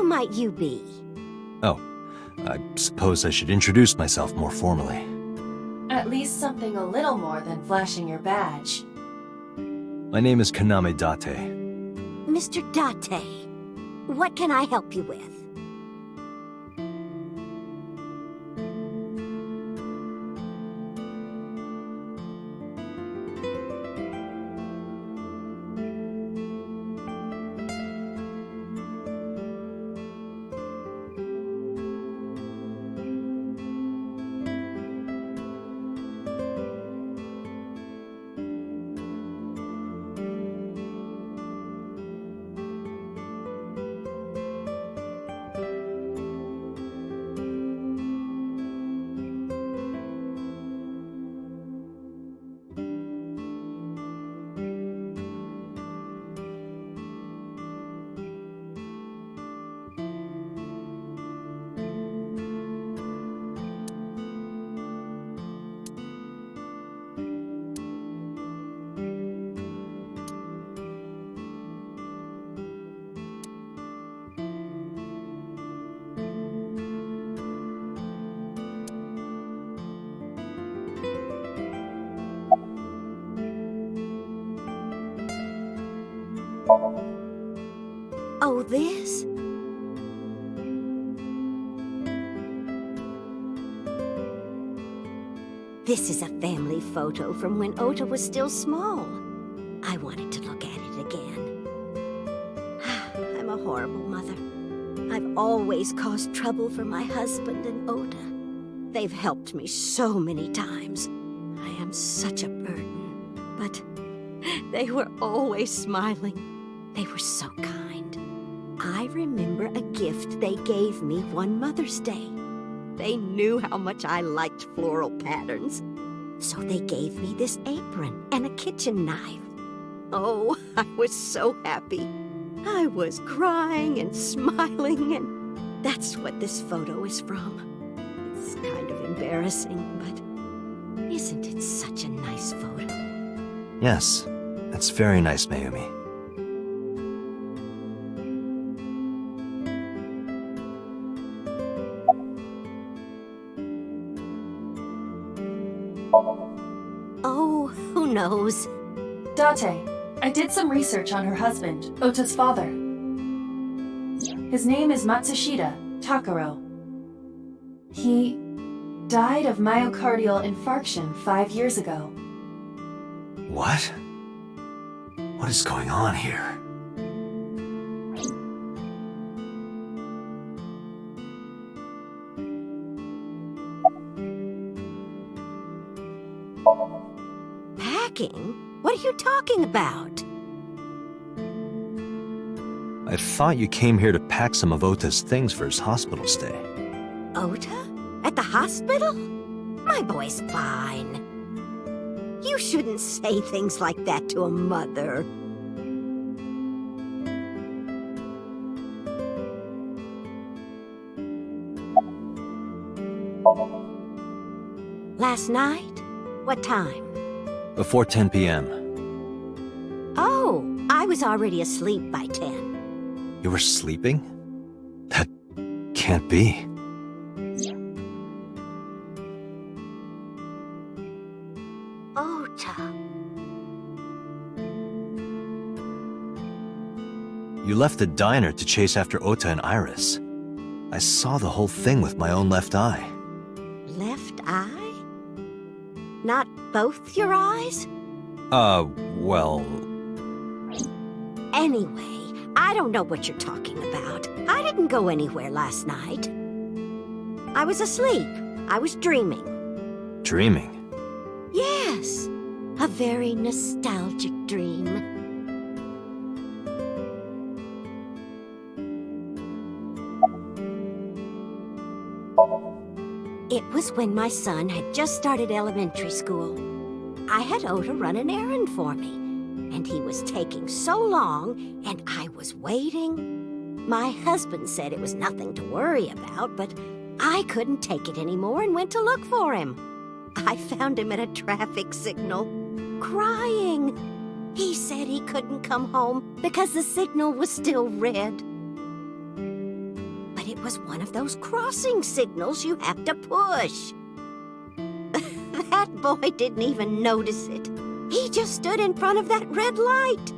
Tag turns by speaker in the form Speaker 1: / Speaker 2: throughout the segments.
Speaker 1: might you be?
Speaker 2: Oh, I suppose I should introduce myself more formally.
Speaker 3: At least something a little more than flashing your badge.
Speaker 2: My name is Kaname Date.
Speaker 1: Mr. Date, what can I help you with? Oh, this? This is a family photo from when Ota was still small. I wanted to look at it again. I'm a horrible mother. I've always caused trouble for my husband and Ota. They've helped me so many times. I am such a burden. But they were always smiling. They were so kind. I remember a gift they gave me one Mother's Day. They knew how much I liked floral patterns. So they gave me this apron and a kitchen knife. Oh, I was so happy. I was crying and smiling, and that's what this photo is from. It's kind of embarrassing, but isn't it such a nice photo?
Speaker 2: Yes, that's very nice, Mayumi.
Speaker 1: Oh, who knows?
Speaker 3: Date, I did some research on her husband, Ota's father. His name is Matsushita Takaro. He died of myocardial infarction 5 years ago.
Speaker 2: What? What is going on here?
Speaker 1: Packing? What are you talking about?
Speaker 2: I thought you came here to pack some of Ota's things for his hospital stay.
Speaker 1: Ota? At the hospital? My boy's fine. You shouldn't say things like that to a mother. Last night? What time?
Speaker 2: Before 10 p.m.
Speaker 1: Oh, I was already asleep by 10.
Speaker 2: You were sleeping? That can't be.
Speaker 1: Ota.
Speaker 2: You left the diner to chase after Ota and Iris. I saw the whole thing with my own left eye.
Speaker 1: Left eye? Not both your eyes?
Speaker 2: Well...
Speaker 1: Anyway, I don't know what you're talking about. I didn't go anywhere last night. I was asleep. I was dreaming.
Speaker 2: Dreaming?
Speaker 1: Yes, a very nostalgic dream. It was when my son had just started elementary school. I had Ota run an errand for me, and he was taking so long, and I was waiting. My husband said it was nothing to worry about, but I couldn't take it anymore and went to look for him. I found him at a traffic signal, crying. He said he couldn't come home because the signal was still red. was one of those crossing signals you have to push. That boy didn't even notice it. He just stood in front of that red light.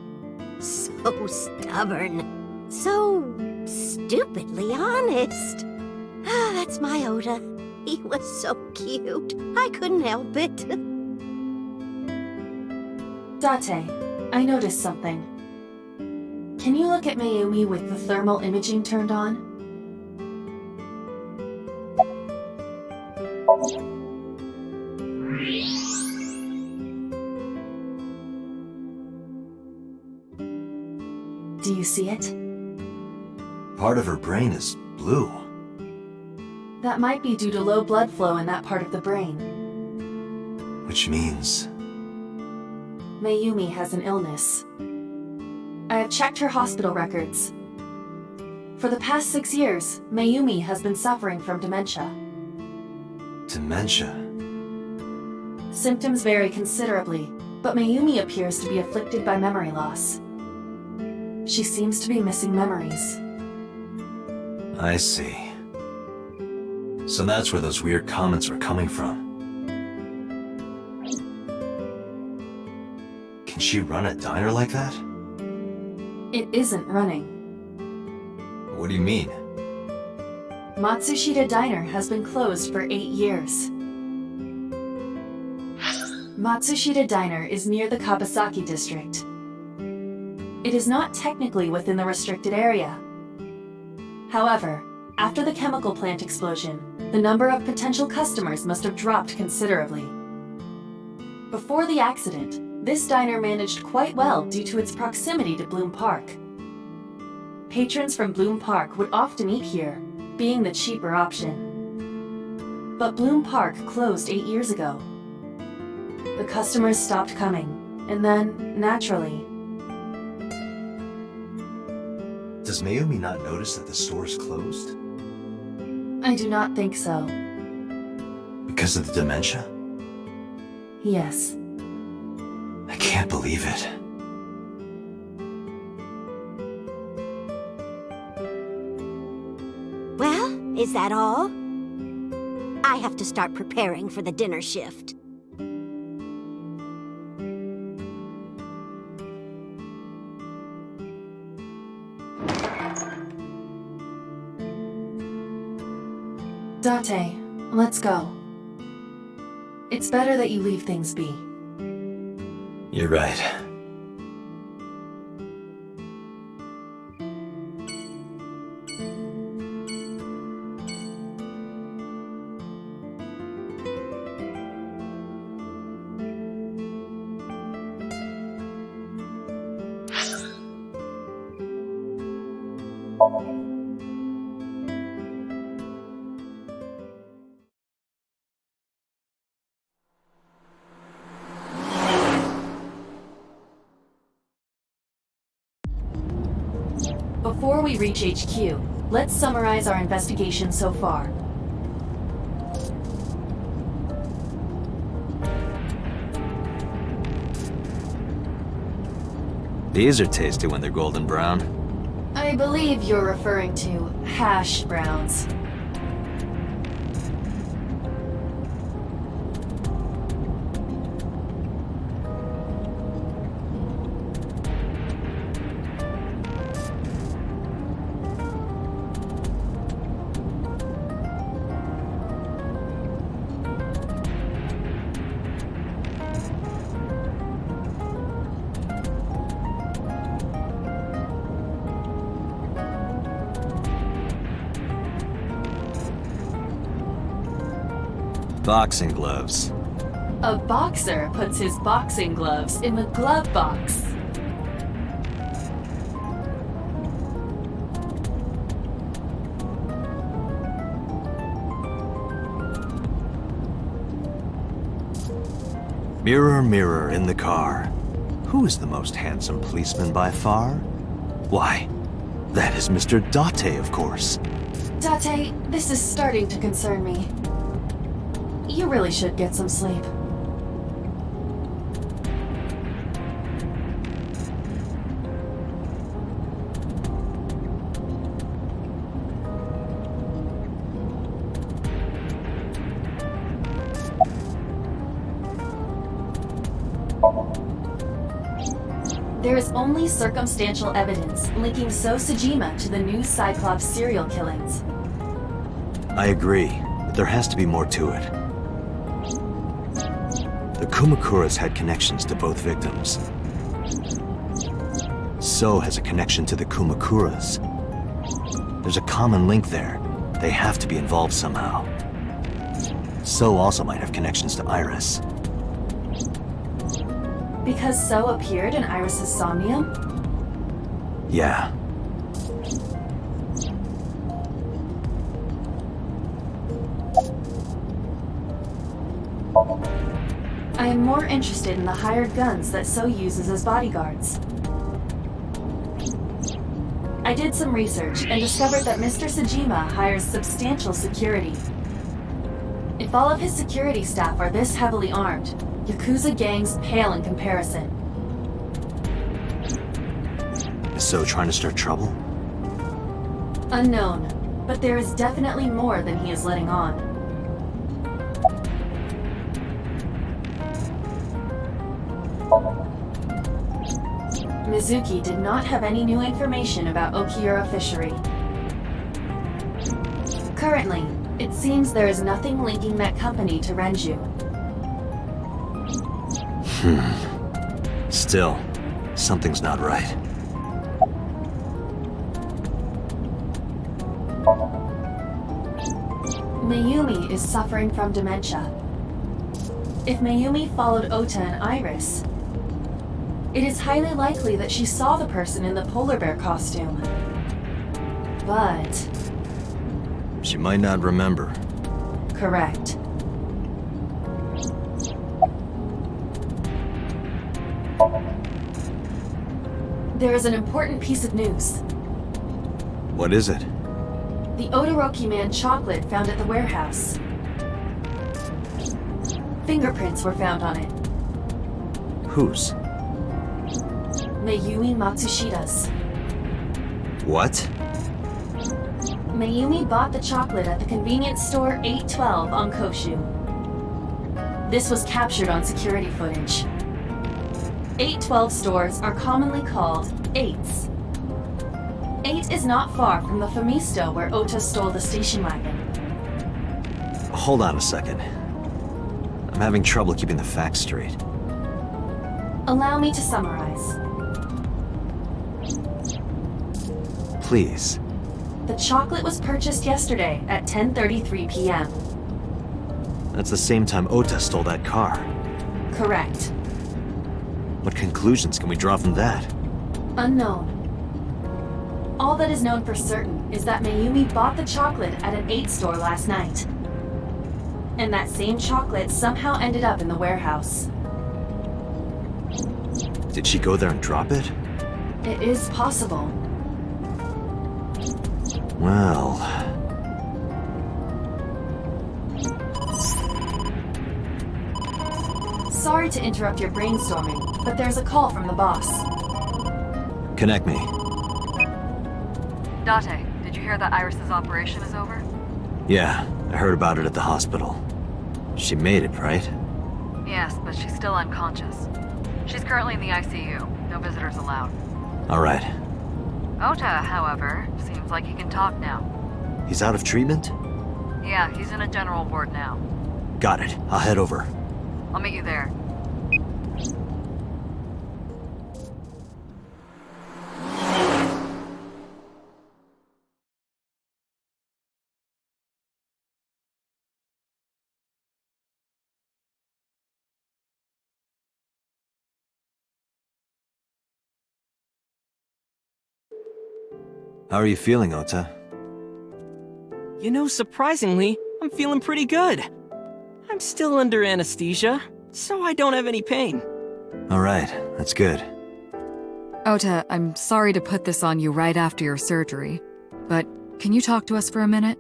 Speaker 1: So stubborn. So stupidly honest. Ah, that's my Ota. He was so cute. I couldn't help it.
Speaker 3: Date, I noticed something. Can you look at Mayumi with the thermal imaging turned on? Do you see it?
Speaker 2: Part of her brain is blue.
Speaker 3: That might be due to low blood flow in that part of the brain.
Speaker 2: Which means...
Speaker 3: Mayumi has an illness. I have checked her hospital records. For the past 6 years, Mayumi has been suffering from dementia.
Speaker 2: dementia.
Speaker 3: Symptoms vary considerably, but Mayumi appears to be afflicted by memory loss. She seems to be missing memories.
Speaker 2: I see. So that's where those weird comments were coming from. Can she run a diner like that?
Speaker 3: It isn't running.
Speaker 2: What do you mean?
Speaker 3: Matsushita Diner has been closed for 8 years. Matsushita Diner is near the Kabasaki district. It is not technically within the restricted area. However, after the chemical plant explosion, the number of potential customers must have dropped considerably. Before the accident, this diner managed quite well due to its proximity to Bloom Park. Patrons from Bloom Park would often eat here, being the cheaper option. But Bloom Park closed 8 years ago. The customers stopped coming, and then, naturally...
Speaker 2: Does Mayumi not notice that the store's closed?
Speaker 3: I do not think so.
Speaker 2: Because of the dementia?
Speaker 3: Yes.
Speaker 2: I can't believe it.
Speaker 1: Well, is that all? I have to start preparing for the dinner shift.
Speaker 3: Date, let's go. It's better that you leave things be.
Speaker 2: You're right.
Speaker 3: Before we reach HQ, let's summarize our investigation so far.
Speaker 2: These are tasty when they're golden brown.
Speaker 3: I believe you're referring to hash browns.
Speaker 2: Boxing gloves.
Speaker 3: A boxer puts his boxing gloves in the glove box.
Speaker 2: Mirror, mirror in the car. Who is the most handsome policeman by far? Why, that is Mr. Date, of course.
Speaker 3: Date, this is starting to concern me. You really should get some sleep. There is only circumstantial evidence linking So Sajima to the new Cyclops serial killings.
Speaker 2: I agree, but there has to be more to it. The Kumakuras had connections to both victims. So has a connection to the Kumakuras. There's a common link there. They have to be involved somehow. So also might have connections to Iris.
Speaker 3: Because So appeared in Iris's Somnium?
Speaker 2: Yeah.
Speaker 3: I am more interested in the hired guns that So uses as bodyguards. I did some research and discovered that Mr. Sajima hires substantial security. If all of his security staff are this heavily armed, Yakuza gangs pale in comparison.
Speaker 2: Is So trying to start trouble?
Speaker 3: Unknown, but there is definitely more than he is letting on. Mizuki did not have any new information about Okiura Fishery. Currently, it seems there is nothing linking that company to Renju.
Speaker 2: Still, something's not right.
Speaker 3: Mayumi is suffering from dementia. If Mayumi followed Ota and Iris, it is highly likely that she saw the person in the polar bear costume. But...
Speaker 2: She might not remember.
Speaker 3: correct. There is an important piece of news.
Speaker 2: What is it?
Speaker 3: The Odoroki Man chocolate found at the warehouse. Fingerprints were found on it.
Speaker 2: Whose?
Speaker 3: Mayumi Matsushida's.
Speaker 2: What?
Speaker 3: Mayumi bought the chocolate at the convenience store 812 on Koshu. This was captured on security footage. 812 stores are commonly called 8s. 8 is not far from the Famisto where Ota stole the station wagon.
Speaker 2: Hold on a second. I'm having trouble keeping the facts straight.
Speaker 3: Allow me to summarize.
Speaker 2: Please.
Speaker 3: The chocolate was purchased yesterday at 10:33 p.m.
Speaker 2: That's the same time Ota stole that car.
Speaker 3: Correct.
Speaker 2: What conclusions can we draw from that?
Speaker 3: Unknown. All that is known for certain is that Mayumi bought the chocolate at an 8 store last night. And that same chocolate somehow ended up in the warehouse.
Speaker 2: Did she go there and drop it?
Speaker 3: It is possible.
Speaker 2: Well...
Speaker 3: Sorry to interrupt your brainstorming, but there's a call from the boss.
Speaker 2: Connect me.
Speaker 4: Date, did you hear that Iris's operation is over?
Speaker 2: Yeah, I heard about it at the hospital. She made it, right?
Speaker 4: Yes, but she's still unconscious. She's currently in the ICU. No visitors allowed.
Speaker 2: All right.
Speaker 4: Ota, however, seems like he can talk now.
Speaker 2: He's out of treatment?
Speaker 4: Yeah, he's in a general ward now.
Speaker 2: Got it. I'll head over.
Speaker 4: I'll meet you there.
Speaker 2: How are you feeling, Ota?
Speaker 5: You know, surprisingly, I'm feeling pretty good. I'm still under anesthesia, so I don't have any pain.
Speaker 2: All right, that's good.
Speaker 6: Ota, I'm sorry to put this on you right after your surgery, but can you talk to us for a minute?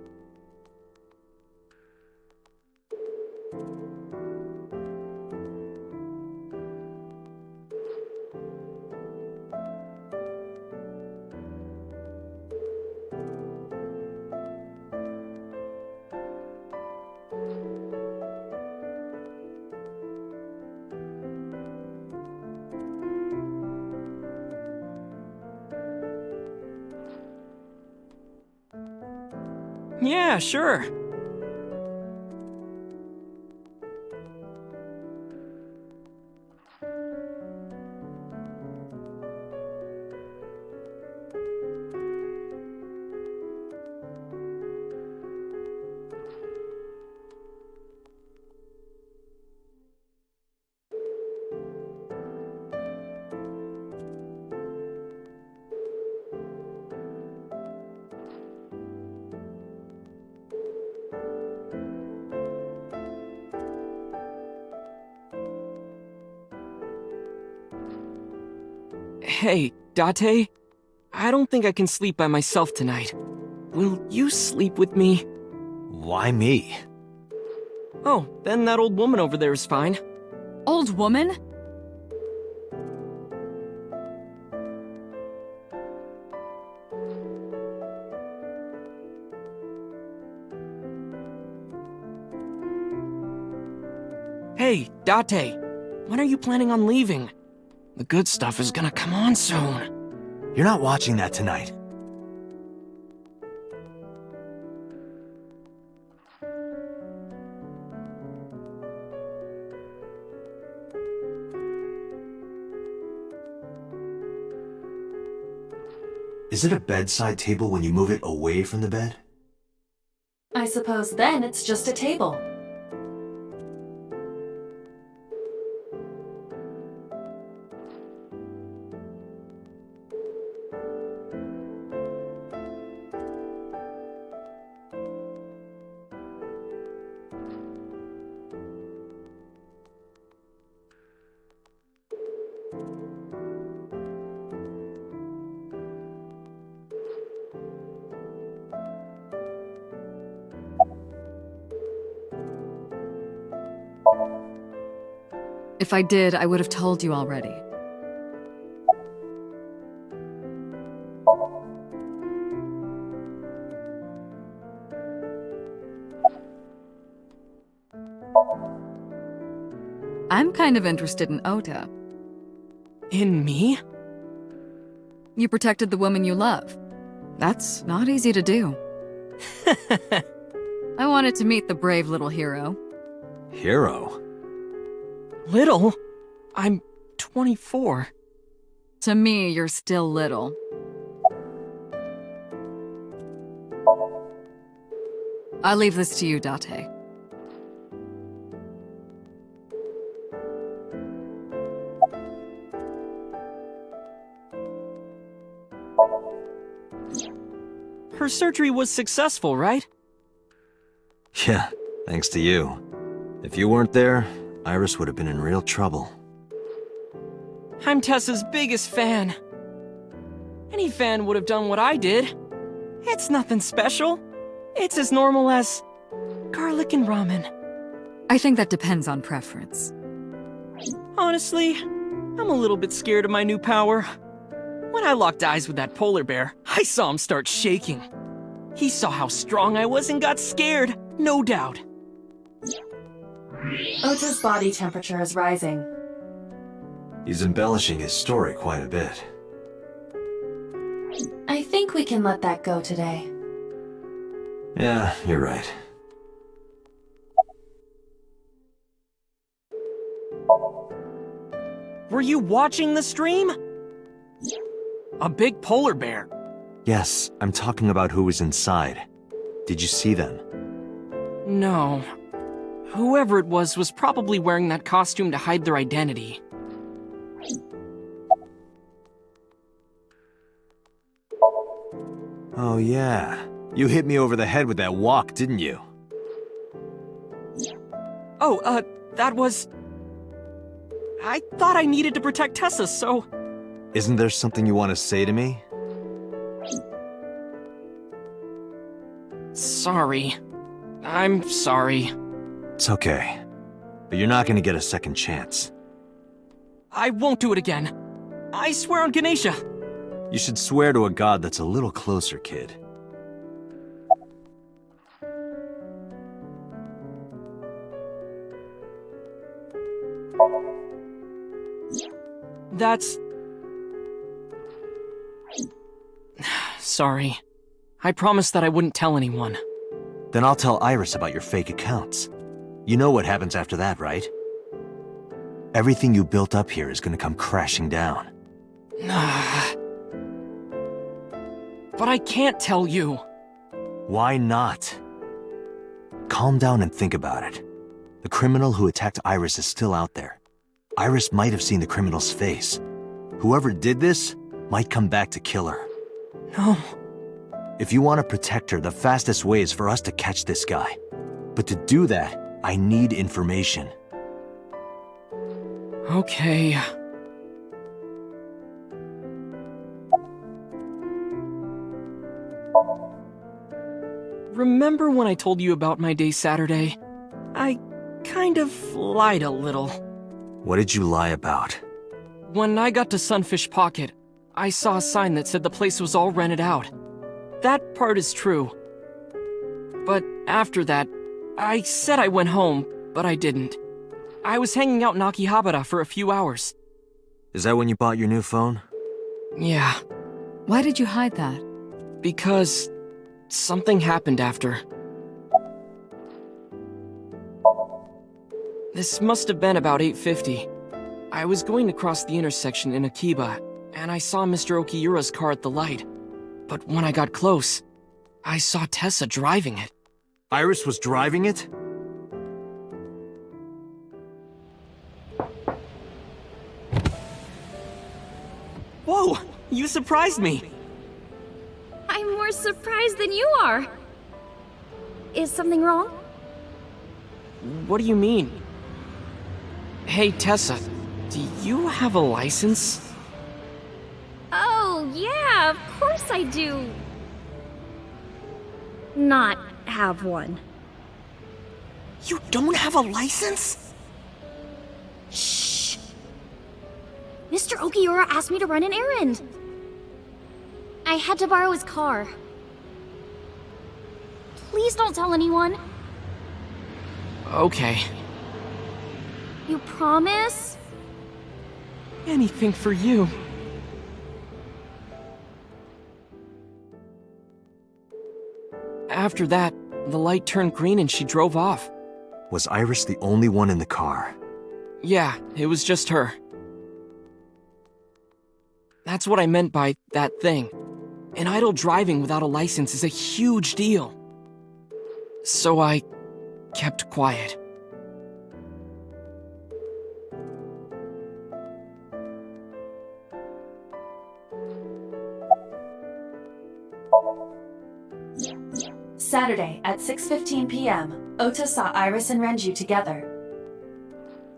Speaker 5: Yeah, sure. Hey, Date? I don't think I can sleep by myself tonight. Will you sleep with me?
Speaker 2: Why me?
Speaker 5: Oh, then that old woman over there is fine.
Speaker 6: Old woman?
Speaker 5: Hey, Date, when are you planning on leaving? The good stuff is gonna come on soon.
Speaker 2: You're not watching that tonight. Is it a bedside table when you move it away from the bed?
Speaker 3: I suppose then it's just a table.
Speaker 6: If I did, I would have told you already. I'm kind of interested in Ota.
Speaker 5: In me?
Speaker 6: You protected the woman you love. That's not easy to do. I wanted to meet the brave little hero.
Speaker 2: Hero?
Speaker 5: Little? I'm 24.
Speaker 6: To me, you're still little. I'll leave this to you, Date.
Speaker 5: Her surgery was successful, right?
Speaker 2: Yeah, thanks to you. If you weren't there, Iris would have been in real trouble.
Speaker 5: I'm Tessa's biggest fan. Any fan would have done what I did. It's nothing special. It's as normal as garlic and ramen.
Speaker 6: I think that depends on preference.
Speaker 5: Honestly, I'm a little bit scared of my new power. When I locked eyes with that polar bear, I saw him start shaking. He saw how strong I was and got scared, no doubt.
Speaker 3: Ota's body temperature is rising.
Speaker 2: He's embellishing his story quite a bit.
Speaker 3: I think we can let that go today.
Speaker 2: Yeah, you're right.
Speaker 5: Were you watching the stream? A big polar bear.
Speaker 2: Yes, I'm talking about who was inside. Did you see them?
Speaker 5: No. Whoever it was probably wearing that costume to hide their identity.
Speaker 2: Oh yeah. You hit me over the head with that walk, didn't you?
Speaker 5: Oh, that was... I thought I needed to protect Tessa, so...
Speaker 2: Isn't there something you want to say to me?
Speaker 5: Sorry. I'm sorry.
Speaker 2: It's okay. But you're not gonna get a second chance.
Speaker 5: I won't do it again. I swear on Ganesha.
Speaker 2: You should swear to a god that's a little closer, kid.
Speaker 5: That's... Sorry. I promised that I wouldn't tell anyone.
Speaker 2: Then I'll tell Iris about your fake accounts. You know what happens after that, right? Everything you built up here is gonna come crashing down.
Speaker 5: But I can't tell you.
Speaker 2: Why not? Calm down and think about it. The criminal who attacked Iris is still out there. Iris might have seen the criminal's face. Whoever did this might come back to kill her.
Speaker 5: No.
Speaker 2: If you want to protect her, the fastest way is for us to catch this guy. But to do that, I need information.
Speaker 5: Okay. Remember when I told you about my day Saturday? I kind of lied a little.
Speaker 2: What did you lie about?
Speaker 5: When I got to Sunfish Pocket, I saw a sign that said the place was all rented out. That part is true. But after that, I said I went home, but I didn't. I was hanging out in Akihabara for a few hours.
Speaker 2: Is that when you bought your new phone?
Speaker 5: Yeah,
Speaker 6: Why did you hide that?
Speaker 5: because something happened after. This must have been about 8:50. I was going to cross the intersection in Akiba, and I saw Mr. Okiura's car at the light. But when I got close, I saw Tessa driving it.
Speaker 2: Iris was driving it?
Speaker 5: Whoa, you surprised me.
Speaker 7: I'm more surprised than you are. Is something wrong?
Speaker 5: What do you mean? Hey, Tessa, do you have a license?
Speaker 7: Oh, yeah, of course I do. Not have one.
Speaker 5: You don't have a license?
Speaker 7: Shh. Mr. Okiura asked me to run an errand. I had to borrow his car. Please don't tell anyone.
Speaker 5: Okay,
Speaker 7: You promise?
Speaker 5: anything for you. After that, the light turned green and she drove off.
Speaker 2: Was Iris the only one in the car?
Speaker 5: Yeah, it was just her. That's what I meant by that thing. An idle driving without a license is a huge deal. So I kept quiet.
Speaker 3: Saturday at 6:15 p.m., Ota saw Iris and Renju together.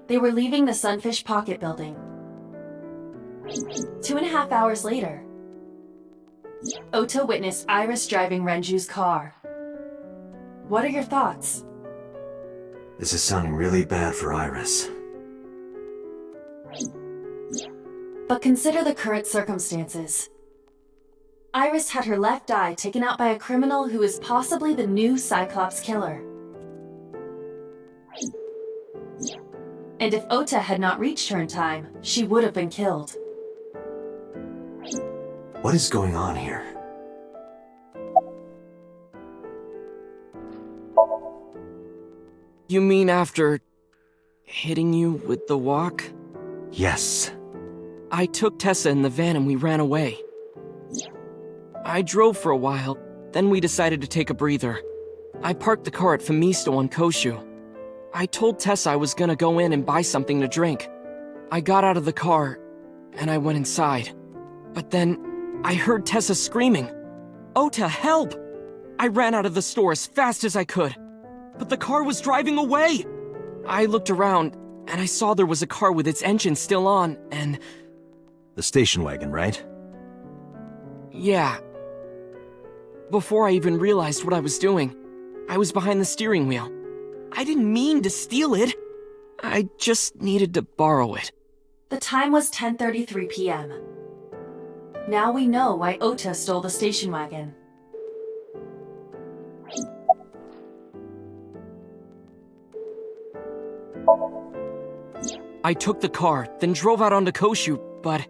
Speaker 3: They were leaving the Sunfish Pocket building. 2.5 hours later, Ota witnessed Iris driving Renju's car. What are your thoughts?
Speaker 2: This is sounding really bad for Iris.
Speaker 3: But consider the current circumstances. Iris had her left eye taken out by a criminal who is possibly the new Cyclops killer. And if Ota had not reached her in time, she would have been killed.
Speaker 2: What is going on here?
Speaker 5: You mean after hitting you with the walk?
Speaker 2: Yes.
Speaker 5: I took Tessa in the van and we ran away. I drove for a while, then we decided to take a breather. I parked the car at Famisto on Koshu. I told Tessa I was gonna go in and buy something to drink. I got out of the car, and I went inside. But then, I heard Tessa screaming, "Ota, help!" I ran out of the store as fast as I could, but the car was driving away! I looked around, and I saw there was a car with its engine still on, and...
Speaker 2: The station wagon, right?
Speaker 5: yeah. Before I even realized what I was doing, I was behind the steering wheel. I didn't mean to steal it. I just needed to borrow it.
Speaker 3: The time was 10:33 p.m. Now we know why Ota stole the station wagon.
Speaker 5: I took the car, then drove out onto Koshu, but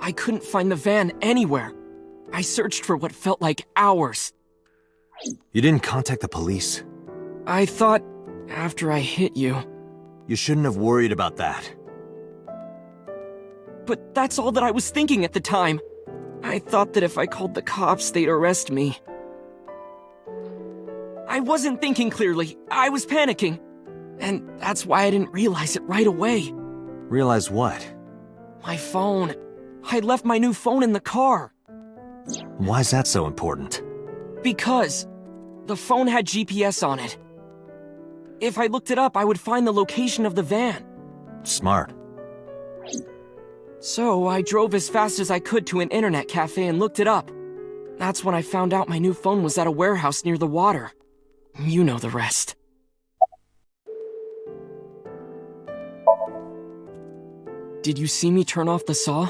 Speaker 5: I couldn't find the van anywhere. I searched for what felt like hours.
Speaker 2: You didn't contact the police?
Speaker 5: I thought after I hit you.
Speaker 2: You shouldn't have worried about that.
Speaker 5: But that's all that I was thinking at the time. I thought that if I called the cops, they'd arrest me. I wasn't thinking clearly. I was panicking. And that's why I didn't realize it right away.
Speaker 2: Realize what?
Speaker 5: My phone. I left my new phone in the car.
Speaker 2: Why's that so important?
Speaker 5: Because the phone had GPS on it. If I looked it up, I would find the location of the van.
Speaker 2: Smart.
Speaker 5: So I drove as fast as I could to an internet cafe and looked it up. That's when I found out my new phone was at a warehouse near the water. You know the rest. Did you see me turn off the saw?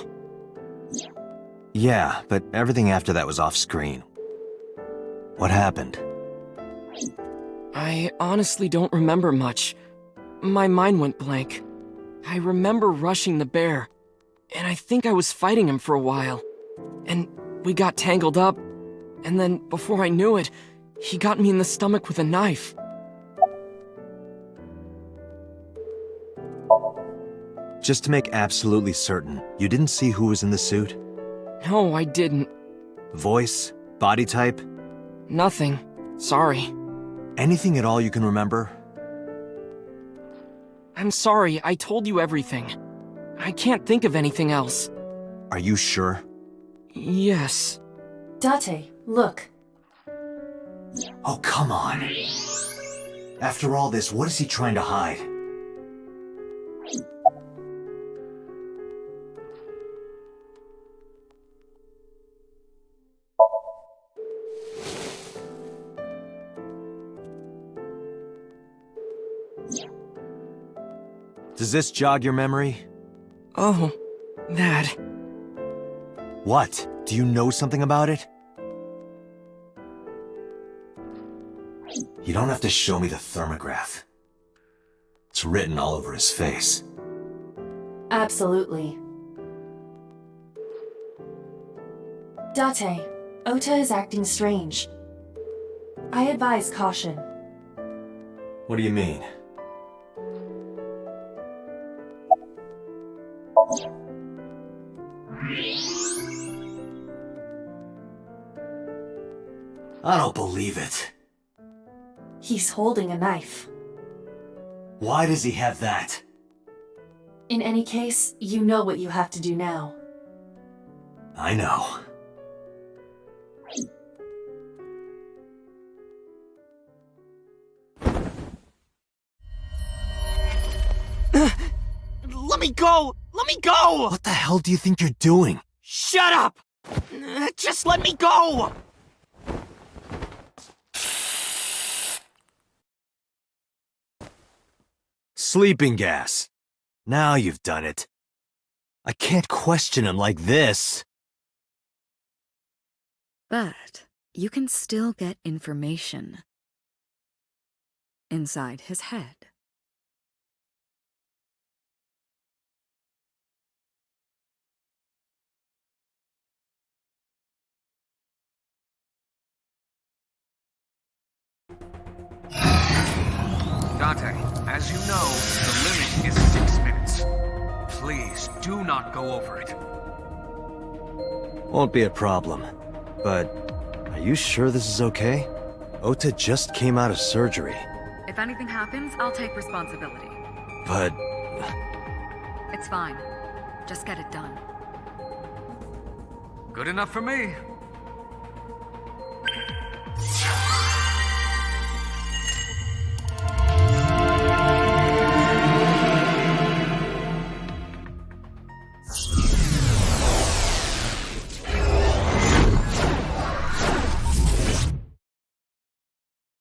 Speaker 2: Yeah, but everything after that was off screen. What happened?
Speaker 5: I honestly don't remember much. My mind went blank. I remember rushing the bear, and I think I was fighting him for a while. And we got tangled up, and then before I knew it, he got me in the stomach with a knife.
Speaker 2: Just to make absolutely certain, you didn't see who was in the suit?
Speaker 5: No, I didn't.
Speaker 2: Voice? Body type?
Speaker 5: Nothing. Sorry.
Speaker 2: Anything at all you can remember?
Speaker 5: I'm sorry, I told you everything. I can't think of anything else.
Speaker 2: Are you sure?
Speaker 5: Yes.
Speaker 3: Date, look.
Speaker 2: Oh, come on. After all this, what is he trying to hide? Does this jog your memory?
Speaker 5: Oh, that.
Speaker 2: What? Do you know something about it? You don't have to show me the thermograph. It's written all over his face.
Speaker 3: Absolutely. Date, Ota is acting strange. I advise caution.
Speaker 2: What do you mean? I don't believe it.
Speaker 3: He's holding a knife.
Speaker 2: Why does he have that?
Speaker 3: In any case, you know what you have to do now.
Speaker 2: I know.
Speaker 5: Let me go! Let me go!
Speaker 2: What the hell do you think you're doing?
Speaker 5: Shut up! Just let me go!
Speaker 2: Sleeping gas. Now you've done it. I can't question him like this.
Speaker 6: But you can still get information inside his head.
Speaker 8: Date, as you know, the limit is 6 minutes. Please, do not go over it.
Speaker 2: Won't be a problem. But, are you sure this is okay? Ota just came out of surgery.
Speaker 6: If anything happens, I'll take responsibility.
Speaker 2: But...
Speaker 6: It's fine. Just get it done.
Speaker 8: Good enough for me.